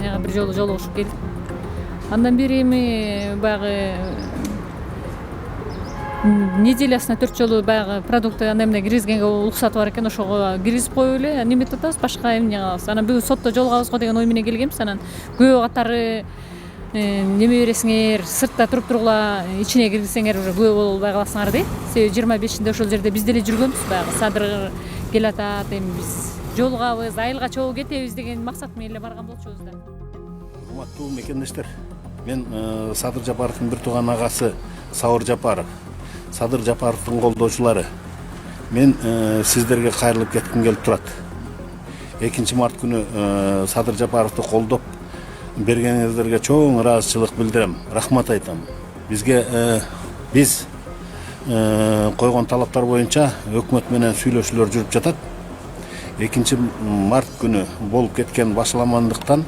компанияга бир жолу жолугушуп келдик. Андан бери эми баягы неделясына 4 жолу баягы продукты андай мындай киргизгенге уруксаты бар экен, ошого киргизип коюп эле неметип атабыз, башка эмне кылабыз. Анан бүгүн сотто жолугабызго деген ой менен келгенбиз. Анан күбө катары неме бересиңер, сыртта туруп тургула ичине киргизсеңер уже күбө болбой каласыңар дейт. Себеби 25-inde ошол жерде биз деле жүргөнбүз, баягы Садыр келатат, эми биз жолугабыз, айылга чогуу кетебиз деген максат менен эле барган болчубуз да. Урматтуу мекендештер, мен Садыр Жапаровдун бир тууган агасы Сауыр Жапаров, Садыр Жапаровдун колдоочулары. Мен сиздерге кайрылып кетким келип турат. 2-март күнү Садыр Жапаровду колдоп бергениңиздерге чоң ыраазычылык билдирем, рахмат айтам. Биз койгон талаптар боюнча өкмөт менен сүйлөшүүлөр жүрүп жатат. 2-март күнү болуп кеткен башаламандыктан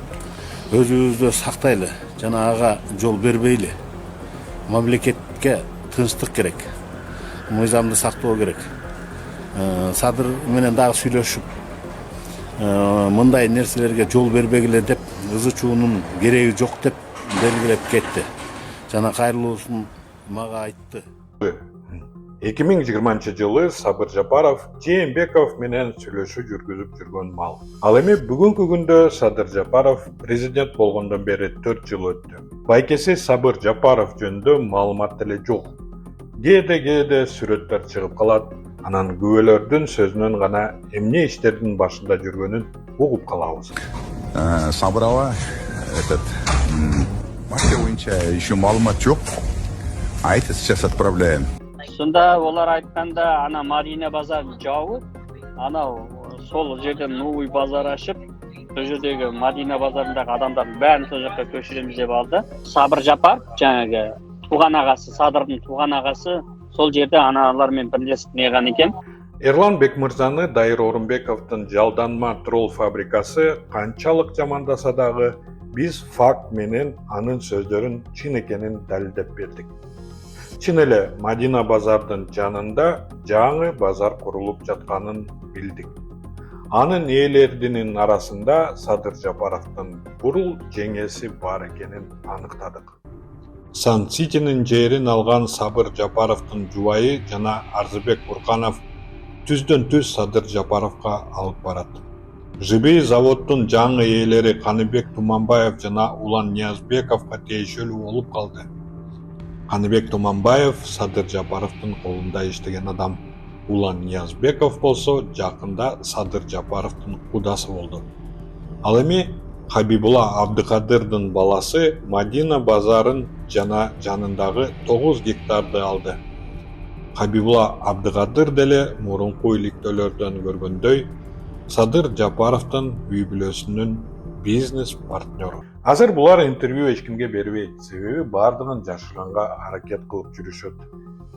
өзүбүздү сактайлы, жана ага жол бербейли. Мамлекетке тынчтык керек, мыйзамды сактоо керек. Садыр менен дагы сүйлөшүп, мындай нерселерге жол бербегиле деп, ызы чуунун кереги жок деп белгилеп кетти. Жана кайрылуусун мага айтты. 2020-жылы Сабыр Жапаров Жээнбеков менен сүйлөшүү жүргүзүп жүргөн мал. Ал эми бүгүнкү күндө Садыр Жапаров президент болгондон бери 4 жыл өттү. Байкеси Сабыр Жапаров жөнүндө маалымат деле жок. Кээде сүрөттөр чыгып калат, анан күбөлөрдүн сөзүнөн гана эмне иштердин башында жүргөнүн угуп калабыз. Сабыр аба, партия боюнча еще маалымат жок. Айтты, сейчас отправляем. Сонда олар айтканда ана Мадина базарын жабып, анау сол жерден новый базар ашып, сол жердеги Мадина базарындагы адамдардын баарын сол жакка көчүрөбүз деп алды. Сабыр Жапар, жанагы тууган агасы, Садырдын тууган агасы сол жерде аналар менен бирлешип неган экен. Эрлан Бекмырзаны Дайыр Орунбековдун жалданма трол фабрикасы канчалык жамандаса дагы биз факт менен анын сөздөрүн чын экенин далилдеп бердик. Чын эле Мадина базардын жанында жаңы базар курулуп жатканын билдик. Анын ээлеринин арасында Садыр Жапаровдун бурул жеңеси бар экенин аныктадык. Сан-Ситинин жерин алган Сабыр Жапаровдун жубайы жана Арзыбек Бурканов түздөн-түз Садыр Жапаровго алып барат. ЖБ заводдун жаңы ээлери Каныбек Туманбаев жана Улан Ниязбековго тиешелүү болуп калды. Каныбек Туманбаев Садыр Жапаровдун колунда иштеген адам. Улан Ниязбеков болсо жакында Садыр Жапаровдун кудасы болду. Ал эми Хабибулла Абдыкадырдын баласы Мадина базарын жана жанындагы 9 гектарды алды. Хабибулла Абдыкадыр деле мурунку иликтөөлөрдөн көргөндөй Садыр Жапаровдун үй бүлөсүнүн бизнес партнеру. Азыр булар интервью эч кимге бербейт, себеби бардыгын жашыранга аракет кылып жүрүшөт.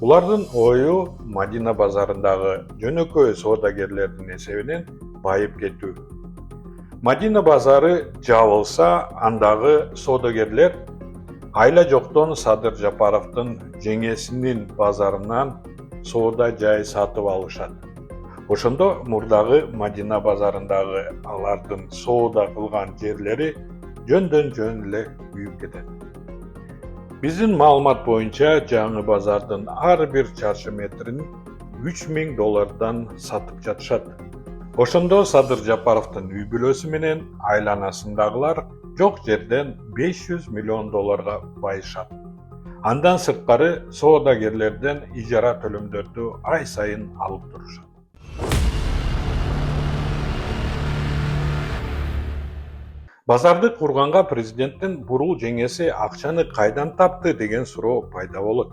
Булардын ою Мадина базарындагы жөнөкөй соодагерлердин эсебинен байып кетүү. Мадина базары жабылса, андагы соодагерлер айла жоктон Садыр Жапаровдун жеңесинин базарынан соода жай сатып алышат. Ошондо мурдагы Мадина базарындагы алардын соода кылган жерлери жөндөн-жөн эле күйүп кетет. Биздин маалымат боюнча жаңы базардын ар бир чарчы метрин $3000 сатып жатышат. Ошондо Садыр Жапаровдун үй бүлөсү менен айланасындагылар жок жерден $500 миллион байышат. Андан сырткары соодагерлерден ижара төлөмдөрдү ай сайын алып турушат. Базарды курганга президенттин бурул жеңеси акчаны кайдан тапты деген суроо пайда болот.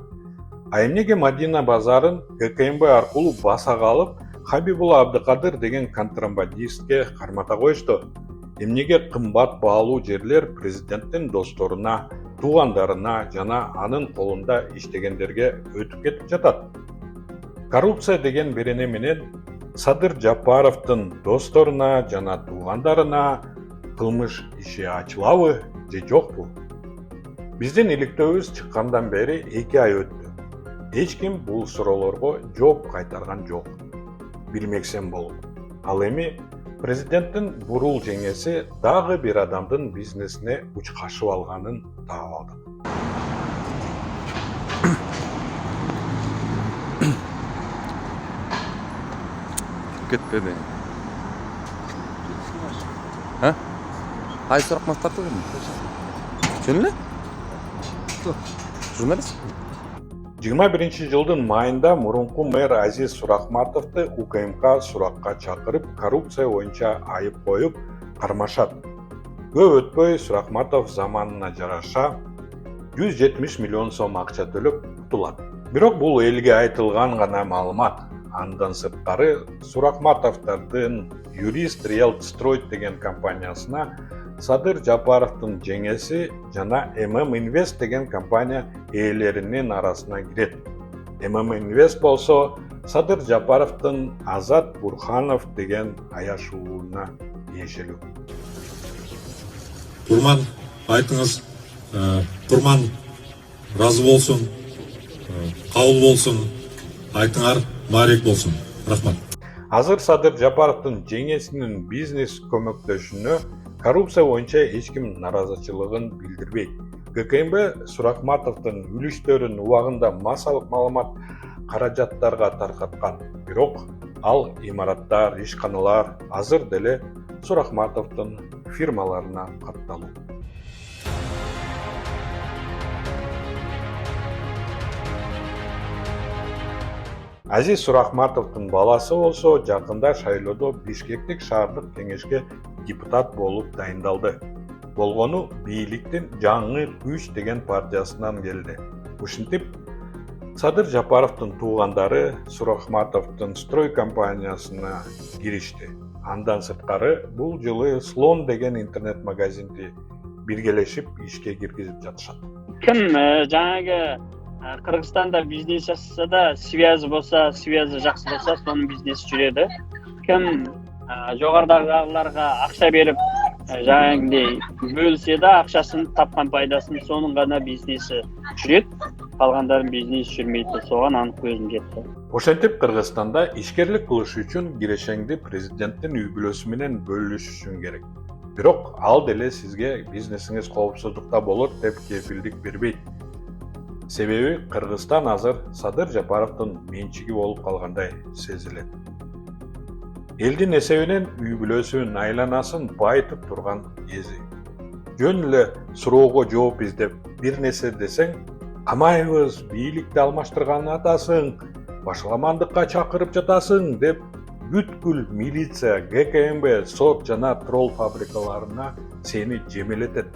А эмнеге Мадина базарын ККМБ аркылуу басага алып, Хабибулла Абдыкадыр деген контрабандистке кармата коюшту? Эмнеге кымбат баалуу жерлер президенттин досторуна, туугандарына жана анын колунда иштегендерге өтүп кетип жатат? Коррупция деген берене менен Садыр Жапаровдун досторуна жана туугандарына кылмыш иши ачылабы же жокпу? Биздин иликтөөбүз чыккандан бери 2 ай өттү. Эч ким бул суроолорго жооп кайтарган жок. Билмексем болот. Ал эми Президенттин бурул жеңеси дагы бир адамдын бизнесине уч кашып алганын таап алды. Кетпеді. Ha? Ay so'roq tartibimi? Tushunli? Jurnalist? 21-жылдын майында мурунку мэр Азиз Сурахматовду УКМК суракка чакырып, коррупция боюнча айып коюп, кармашат. Көп өтпөй Сурахматов заманына жараша 170 миллион сом акча төлөп кутулат. Бирок бул элге айтылган гана маалымат. Андан сырткары Сурахматовдун юрист Риэлтстрой деген компаниясына Садыр Жапаровдун жеңеси жана ММ Инвест деген компания ээлеринин арасына кирет. ММ Инвест болсо Садыр Жапаровдун Азат Бурханов деген аяшууна тиешелүү. Курман, айтыңыз, Курман разы болсун, кабыл болсун, айтыңар баарек болсун. Рахмат. Азыр Садыр Жапаровдун жеңесинин бизнес көмөктөшүнө коррупция боюнча эч ким наразычылыгын билдирбейт. ГКМБ Сурахматовдун үлүштөрүн убагында массалык маалымат каражаттарга таркаткан. Бирок ал имараттар, ишканалар азыр деле Сурахматовдун фирмаларына катталуу. Азиз Сурахматовдун баласы болсо жакында шайлоодо Бишкектик шаардык кеңешке депутат болуп дайындалды. Болгону бийликтин жаңы күч деген партиясынан келди. Ушинтип Садыр Жапаровдун туугандары Сурахматовдун строй компаниясына киришти. Андан сырткары бул жылы Слон деген интернет магазинди биргелешип ишке киргизип жатышат. Ким жаңағы Кыргызстанда бизнес жасаса да, связь жакшы болса, сонун бизнес жүрөдү. Ким жогорудагыларга акча берип, жаңағындай бөлсе да акчасын тапкан пайдасын сонун гана бизнеси жүрөт. Калгандардын бизнеси жүрмөйт. Соган анык көзүм жетти. Ошентип Кыргызстанда ишкерлик кылыш үчүн кирешеңди президенттин үй бүлөсү менен бөлүшүшүң керек. Бирок ал деле сизге бизнесиңиз коопсуздукта болот деп кепилдик бербейт. Себеби Кыргызстан азыр Садыр Жапаровдун менчиги болуп калгандай сезилет. Элдин эсебинен үй бүлөсүнүн айланасын байытып турган кези. Жөн эле суроого жооп издеп бир нерсе десең, камайбыз, бийликти алмаштырган атасың, башаламандыкка чакырып жатасың деп бүткүл милиция, ГКМБ, сот жана тролл фабрикаларына сени жемелетет.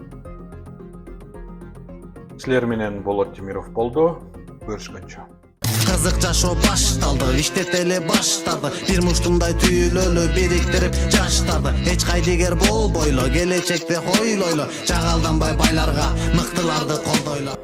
Силер менен Болот Тимиров болду. Көрүшкөнчө. Кызык жашоо башталды, иштетели баштады. Бир муштумдай түйүлөлү бириктирип жаштарды. Эч кайдыгер болбойлу, келечекте хойлойлу. Жагалданбай байларга, мыктыларды колдойлу.